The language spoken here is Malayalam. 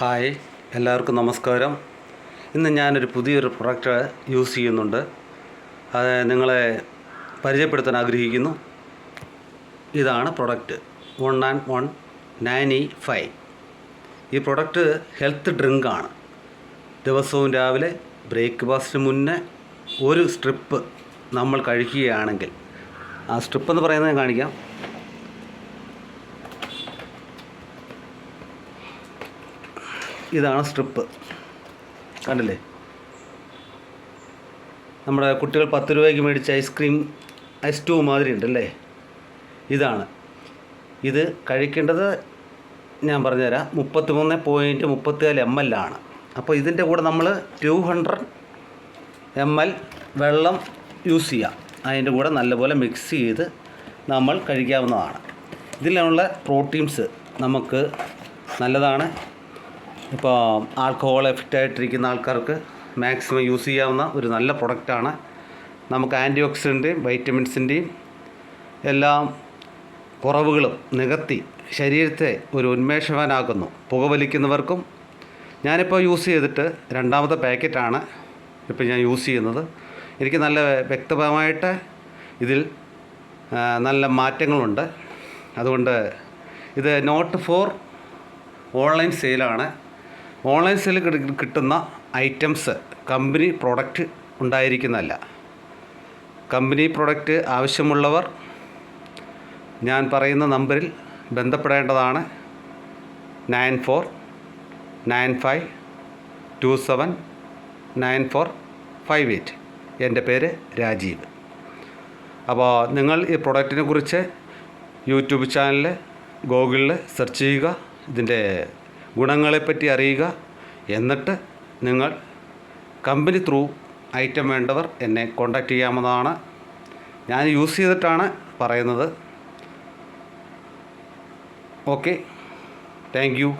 ഹായ്, എല്ലാവർക്കും നമസ്കാരം. ഇന്ന് ഞാനൊരു പുതിയൊരു പ്രൊഡക്റ്റ് യൂസ് ചെയ്യുന്നുണ്ട്. അത് നിങ്ങളെ പരിചയപ്പെടുത്താൻ ആഗ്രഹിക്കുന്നു. ഇതാണ് പ്രൊഡക്റ്റ് 1&1 ഈ പ്രൊഡക്റ്റ് ഹെൽത്ത് ഡ്രിങ്കാണ്. ദിവസവും രാവിലെ ബ്രേക്ക്ഫാസ്റ്റിന് മുന്നേ ഒരു സ്ട്രിപ്പ് നമ്മൾ കഴിക്കുകയാണെങ്കിൽ, ആ സ്ട്രിപ്പ് എന്ന് പറയുന്നത് ഞാൻ കാണിക്കാം. ഇതാണ് സ്ട്രിപ്പ്, കണ്ടില്ലേ? നമ്മുടെ കുട്ടികൾ 10 രൂപയ്ക്ക് മേടിച്ച ഐസ് ട്യൂബ് മാതിരി ഉണ്ടല്ലേ? ഇത് കഴിക്കേണ്ടത് ഞാൻ പറഞ്ഞുതരാം. 33.34 ml ആണ്. അപ്പോൾ ഇതിൻ്റെ കൂടെ നമ്മൾ 200 ml വെള്ളം യൂസ് ചെയ്യാം. അതിൻ്റെ കൂടെ നല്ലപോലെ മിക്സ് ചെയ്ത് നമ്മൾ കഴിക്കാവുന്നതാണ്. ഇതിലുള്ള പ്രോട്ടീൻസ് നമുക്ക് നല്ലതാണ്. ഇപ്പോൾ ആൽക്കഹോൾ എഫക്റ്റായിട്ടിരിക്കുന്ന ആൾക്കാർക്ക് മാക്സിമം യൂസ് ചെയ്യാവുന്ന ഒരു നല്ല പ്രൊഡക്റ്റാണ്. നമുക്ക് ആൻറ്റി ഓക്സിഡൻറ്റേയും വൈറ്റമിൻസിൻ്റെയും എല്ലാം കുറവുകളും നികത്തി ശരീരത്തെ ഒരു ഉന്മേഷവാനാക്കുന്നു. പുകവലിക്കുന്നവർക്കും, ഞാനിപ്പോൾ യൂസ് ചെയ്തിട്ട് 2ാമത്തെ പാക്കറ്റാണ് ഇപ്പോൾ ഞാൻ യൂസ് ചെയ്യുന്നത്. എനിക്ക് നല്ല വ്യക്തമായിട്ട് ഇതിൽ നല്ല മാറ്റങ്ങളുണ്ട്. അതുകൊണ്ട് ഇത് നോട്ട് ഫോർ ഓൺലൈൻ സെയിലാണ്. ഓൺലൈൻ സെയിൽ കിട്ടുന്ന ഐറ്റംസ് കമ്പനി പ്രോഡക്റ്റ് ഉണ്ടായിരിക്കുന്നതല്ല. കമ്പനി പ്രോഡക്റ്റ് ആവശ്യമുള്ളവർ ഞാൻ പറയുന്ന നമ്പറിൽ ബന്ധപ്പെടേണ്ടതാണ്. 9495279458. എൻ്റെ പേര് രാജീവ്. അപ്പോൾ നിങ്ങൾ ഈ പ്രൊഡക്റ്റിനെ കുറിച്ച് യൂട്യൂബ് ചാനലിൽ ഗൂഗിളിൽ സെർച്ച് ചെയ്യുക, ഇതിൻ്റെ ഗുണങ്ങളെപ്പറ്റി അറിയുക. എന്നിട്ട് നിങ്ങൾ കമ്പനി ത്രൂ ഐറ്റം വേണ്ടവർ എന്നെ കോൺടാക്റ്റ് ചെയ്യാവുന്നതാണ്. ഞാൻ യൂസ് ചെയ്തിട്ടാണ് പറയുന്നത്. Okay, thank you.